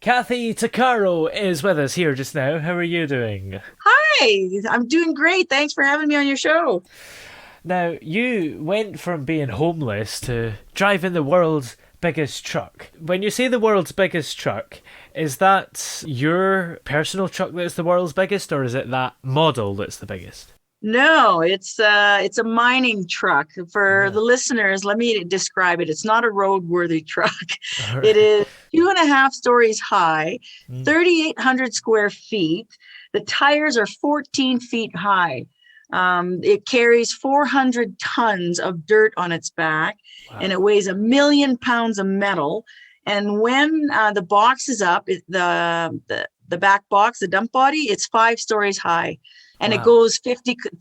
Kathy Tuccaro is with us here just now. How are you doing? Hi, I'm doing great. Thanks for having me on your show. Now, you went from being homeless to driving the world's biggest truck. When you say the world's biggest truck, is that your personal truck that's the world's biggest, or is it that model that's the biggest? No, it's a mining truck. For Uh, the listeners, let me describe it. It's not a roadworthy truck. all It right. is 2.5 stories high, Mm, 3,800 square feet. The tires are 14 feet high. It carries 400 tons of dirt on its back, and it wow. weighs 1 million pounds of metal. And when the box is up, the back box, the dump body, it's 5 stories high, and it Wow. goes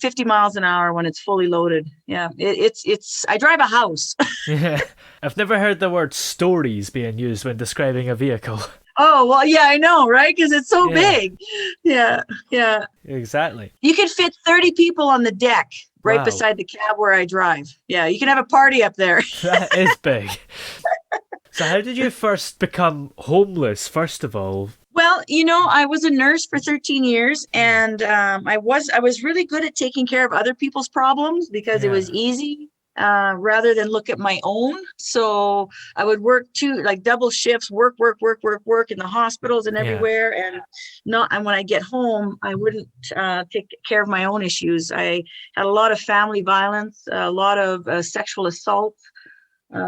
50 miles an hour when it's fully loaded. Yeah, it's I drive a house. Yeah. I've never heard the word stories being used when describing a vehicle. Oh, well, yeah, I know, right? Because it's so Yeah, big. Yeah, yeah. exactly. You could fit 30 people on the deck right Wow. beside the cab where I drive. Yeah, you can have a party up there. That is big. So, how did you first become homeless, first of all? Well, I was a nurse for 13 years, Mm, and I was really good at taking care of other people's problems because it was yeah. easy, rather than look at my own. So I would work two, like, double shifts, work, work, work, work, work in the hospitals and Yeah. everywhere, and when I get home, I wouldn't take care of my own issues. I had a lot of family violence, a lot of sexual assault.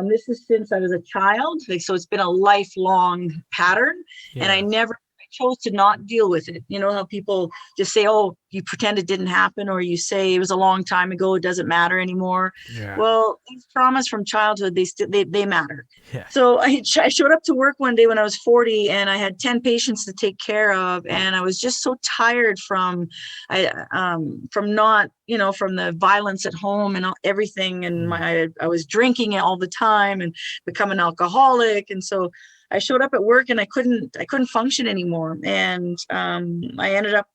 This is since I was a child, like, so it's been a lifelong pattern, and Yeah. I chose to not deal with it. You know how people just say, "Oh, you pretend it didn't happen," or you say it was a long time ago, it doesn't matter anymore. Yeah. Well, these traumas from childhood, they matter. Yeah. So I showed up to work one day when I was 40, and I had 10 patients to take care of, and I was just so tired from not, from the violence at home and everything, and Mm. I was drinking it all the time and become an alcoholic. And so I showed up at work, and I couldn't function anymore, and I ended up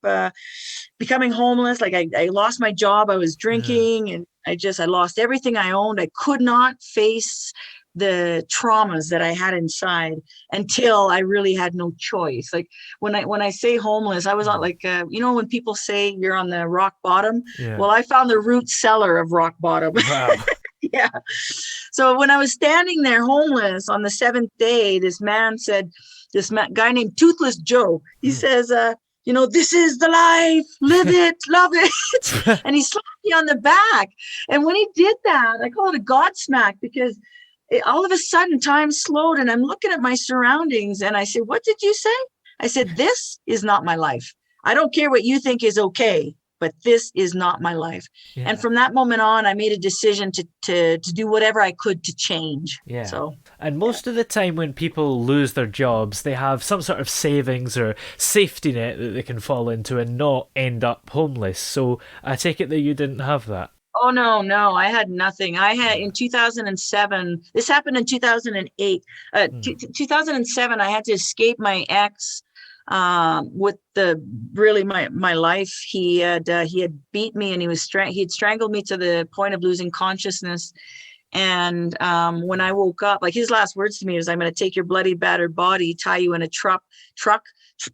becoming homeless. Like, I lost my job. I was Yeah. drinking, and I lost everything I owned. I could not face the traumas that I had inside until I really had no choice. Like, when I say homeless, I was on, Mm. like, when people say you're on the rock bottom. Yeah. Well, I found the root cellar of rock bottom. Wow. Yeah. So when I was standing there homeless on the seventh day, guy named Toothless Joe, he Mm. says, "This is the life, live it, love it." And he slapped me on the back. And when he did that, I call it a Godsmack, because all of a sudden time slowed, and I'm looking at my surroundings, and I said, "What did you say?" I said, "This is not my life. I don't care what you think is okay, but this is not my life." And Yeah. from that moment on, I made a decision to do whatever I could to change. Yeah. So, And yeah. most of the time, when people lose their jobs, they have some sort of savings or safety net that they can fall into and not end up homeless. So I take it that you didn't have that. Oh, no, no, I had nothing. I had Yeah. in 2007, this happened in 2008. Mm. 2007, I had to escape my ex, with the really my life. He had beat me, and he had strangled me to the point of losing consciousness. And when I woke up, like, his last words to me was, "I'm going to take your bloody, battered body, tie you in a truck,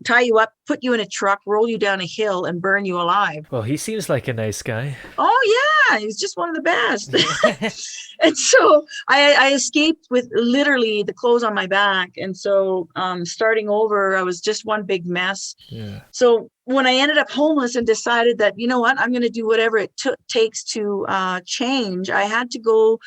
tie you up, put you in a truck, roll you down a hill, and burn you alive." Well, he seems like a nice guy. Oh, yeah, he's just one of the best. Yeah. And so I escaped with literally the clothes on my back. And so, starting over, I was just one big mess. Yeah. So when I ended up homeless and decided that, you know what, I'm going to do whatever it takes to change, I had to go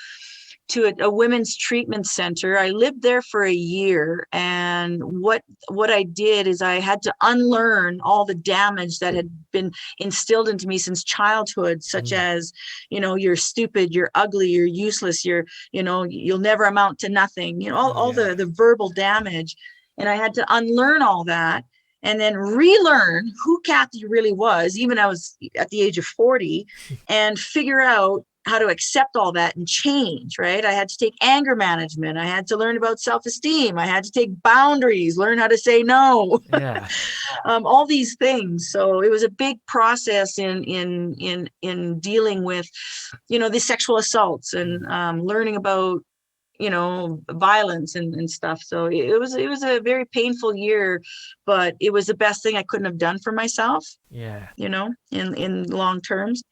to a women's treatment center. I lived there for a year, and what I did is I had to unlearn all the damage that had been instilled into me since childhood, such Mm. as, you're stupid, you're ugly, you're useless, you'll never amount to nothing, all Yeah. the verbal damage. And I had to unlearn all that, and then relearn who Kathy really was, even I was at the age of 40, and figure out how to accept all that and change, right? I had to take anger management. I had to learn about self-esteem. I had to take boundaries, learn how to say no. Yeah. All these things. So it was a big process in dealing with, the sexual assaults, and learning about violence and stuff. So it was a very painful year, but it was the best thing I couldn't have done for myself, Yeah. in long terms.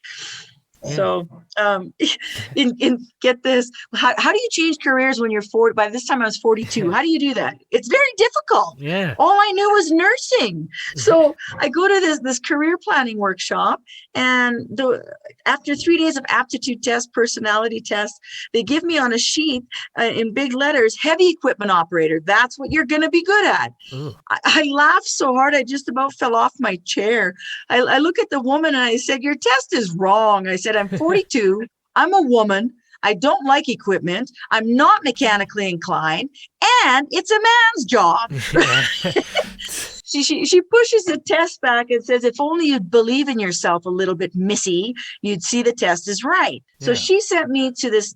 Yeah. So, in get this, how do you change careers when you're 40? By this time I was 42. How do you do that? It's very difficult. Yeah. All I knew was nursing. So I go to this career planning workshop, and after 3 days of aptitude test, personality test, they give me on a sheet in big letters, heavy equipment operator. That's what you're going to be good at. I laughed so hard I just about fell off my chair. I look at the woman and I said, your test is wrong. I said, I'm 42. I'm a woman. I don't like equipment. I'm not mechanically inclined. And it's a man's job. She pushes the test back and says, if only you'd believe in yourself a little bit, missy, you'd see the test is right. So she sent me to this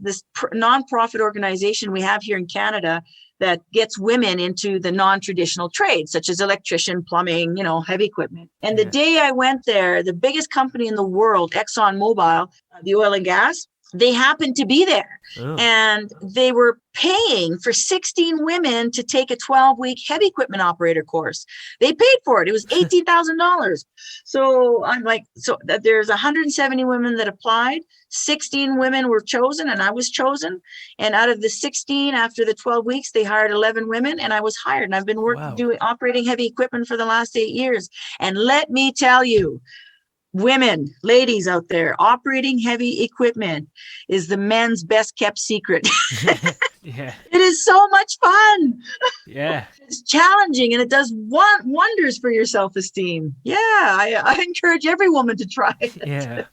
nonprofit organization we have here in Canada that gets women into the non-traditional trades, such as electrician, plumbing, heavy equipment. And the day I went there, the biggest company in the world, ExxonMobil, the oil and gas, they happened to be there. And they were paying for 16 women to take a 12-week heavy equipment operator course. They paid for it. It was $18,000. So I'm like, there's 170 women that applied. 16 women were chosen, and I was chosen. And out of the 16, after the 12 weeks, they hired 11 women, and I was hired. And I've been operating heavy equipment for the last 8 years. And let me tell you, women, ladies out there, operating heavy equipment is the men's best kept secret. Yeah. It is so much fun. Yeah. It's challenging, and it does wonders for your self-esteem. Yeah, I encourage every woman to try it. Yeah.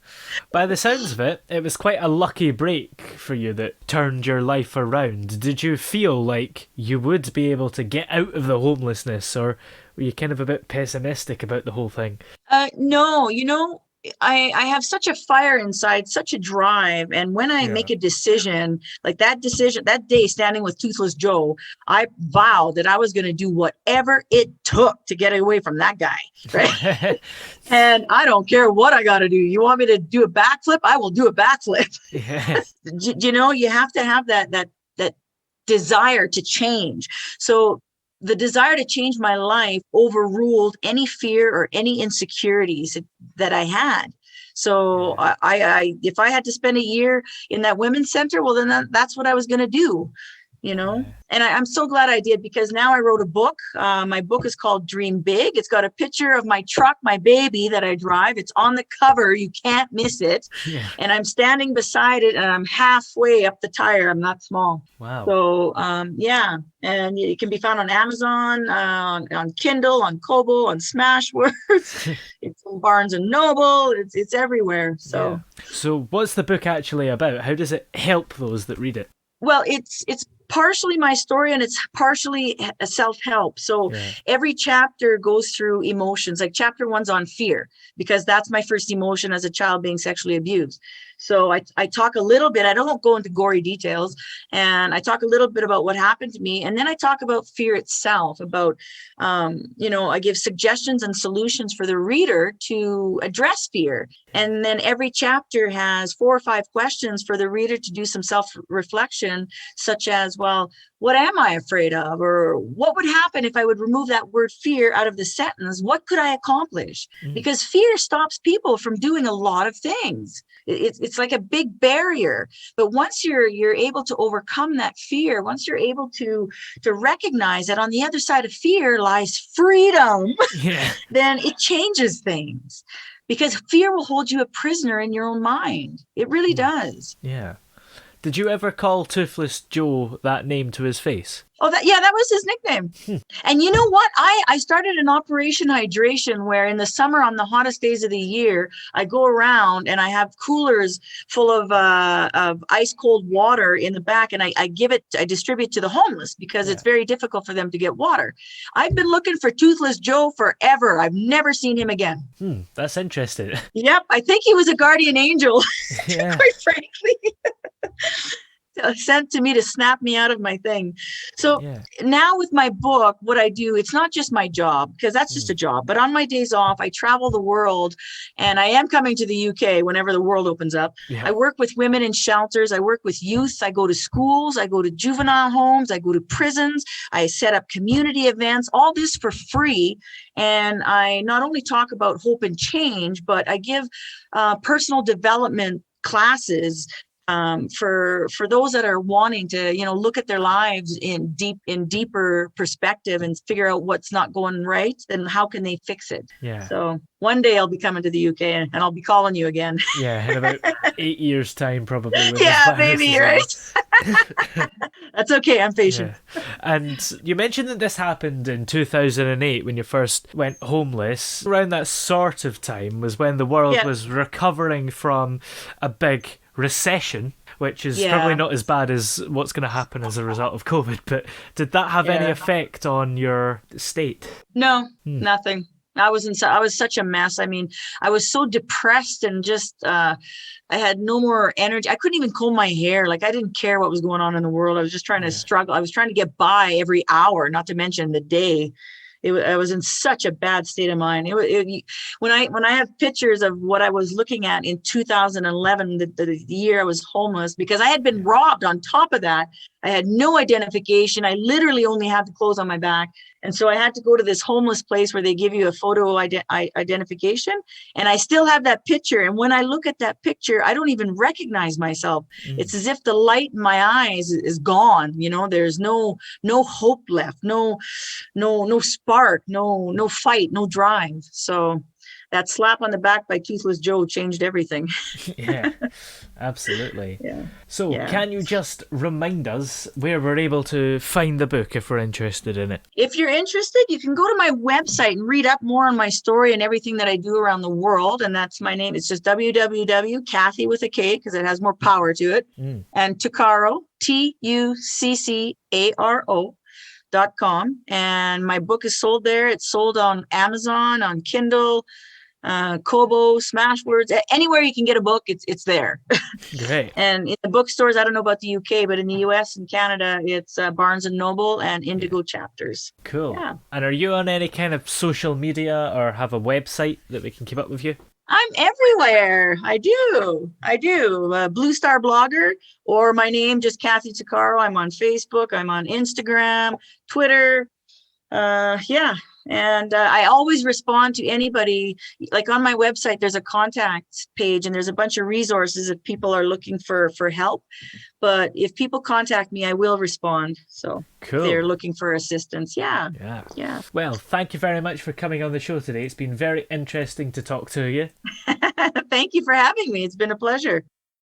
By the sounds of it, it was quite a lucky break for you that turned your life around. Did you feel like you would be able to get out of the homelessness, or were you kind of a bit pessimistic about the whole thing? No, I have such a fire inside, such a drive. And when I make a decision, like that day standing with Toothless Joe, I vowed that I was going to do whatever it took to get away from that guy. Right. And I don't care what I got to do. You want me to do a backflip? I will do a backflip. Yeah. You have to have that desire to change. So the desire to change my life overruled any fear or any insecurities that I had. So I if I had to spend a year in that women's center, well, then that's what I was going to do. And I'm so glad I did, because now I wrote a book. My book is called Dream Big. It's got a picture of my truck, my baby that I drive. It's on the cover. You can't miss it. Yeah. And I'm standing beside it, and I'm halfway up the tire. I'm that small. Wow. So, and it can be found on Amazon, on Kindle, on Kobo, on Smashwords. It's on Barnes and Noble. It's everywhere. So, So what's the book actually about? How does it help those that read it? Well, it's partially my story, and it's partially a self-help. So every chapter goes through emotions. Like chapter 1's on fear, because that's my first emotion as a child, being sexually abused. So I talk a little bit, I don't go into gory details, and I talk a little bit about what happened to me. And then I talk about fear itself, about, I give suggestions and solutions for the reader to address fear. And then every chapter has 4 or 5 questions for the reader to do some self-reflection, such as, well, what am I afraid of? Or what would happen if I would remove that word fear out of the sentence? What could I accomplish? Because fear stops people from doing a lot of things. It's like a big barrier. But once you're able to overcome that fear, once you're able to recognize that on the other side of fear lies freedom, then it changes things. Because fear will hold you a prisoner in your own mind. It really does. Yeah. Did you ever call Toothless Joe that name to his face? Oh, that was his nickname. And you know what? I started an Operation Hydration, where in the summer, on the hottest days of the year, I go around and I have coolers full of ice cold water in the back, and I distribute to the homeless, because it's very difficult for them to get water. I've been looking for Toothless Joe forever. I've never seen him again. That's interesting. Yep, I think he was a guardian angel, quite frankly. sent to me to snap me out of my thing. So Yeah. now with my book, what I do, it's not just my job, because that's just a job, but on my days off, I travel the world, and I am coming to the UK whenever the world opens up. Yeah. I work with women in shelters. I work with youth. I go to schools. I go to juvenile homes. I go to prisons. I set up community events, all this for free. And I not only talk about hope and change, but I give personal development classes for those that are wanting to, look at their lives in deeper perspective and figure out what's not going right and how can they fix it. Yeah. So one day I'll be coming to the UK and I'll be calling you again. Yeah, in about 8 years' time, probably. When Yeah, this virus maybe, is right? That's okay. I'm patient. Yeah. And you mentioned that this happened in 2008 when you first went homeless. Around that sort of time was when the world was recovering from a big recession, which is probably not as bad as what's going to happen as a result of COVID. But did that have any effect on your state? No, nothing. I was such a mess. I mean, I was so depressed and just I had no more energy. I couldn't even comb my hair. Like I didn't care what was going on in the world. I was just trying to struggle. I was trying to get by every hour, not to mention the day. I was in such a bad state of mind. When I have pictures of what I was looking at in 2011, the year I was homeless, because I had been robbed. On top of that, I had no identification. I literally only had the clothes on my back. And so I had to go to this homeless place where they give you a photo identification. And I still have that picture. And when I look at that picture, I don't even recognize myself. It's as if the light in my eyes is gone. There's no hope left, no spark, no fight, no drive. So that slap on the back by Toothless Joe changed everything. Yeah, absolutely. Yeah. So can you just remind us where we're able to find the book if we're interested in it? If you're interested, you can go to my website and read up more on my story and everything that I do around the world. And that's my name. It's just www.Kathy with a K, because it has more power to it. And Tuccaro, TUCCARO.com. And my book is sold there. It's sold on Amazon, on Kindle, Kobo, Smashwords, anywhere you can get a book, it's there. Great. And in the bookstores, I don't know about the UK, but in the US and Canada, it's Barnes and Noble and Indigo Chapters. Cool. Yeah. And are you on any kind of social media or have a website that we can keep up with you? I'm everywhere. I do. Blue Star Blogger, or my name, just Kathy Tuccaro. I'm on Facebook. I'm on Instagram, Twitter. And I always respond to anybody. Like on my website, there's a contact page and there's a bunch of resources if people are looking for help. But if people contact me, I will respond. So cool. If they're looking for assistance. Yeah. Well, thank you very much for coming on the show today. It's been very interesting to talk to you. Thank you for having me. It's been a pleasure.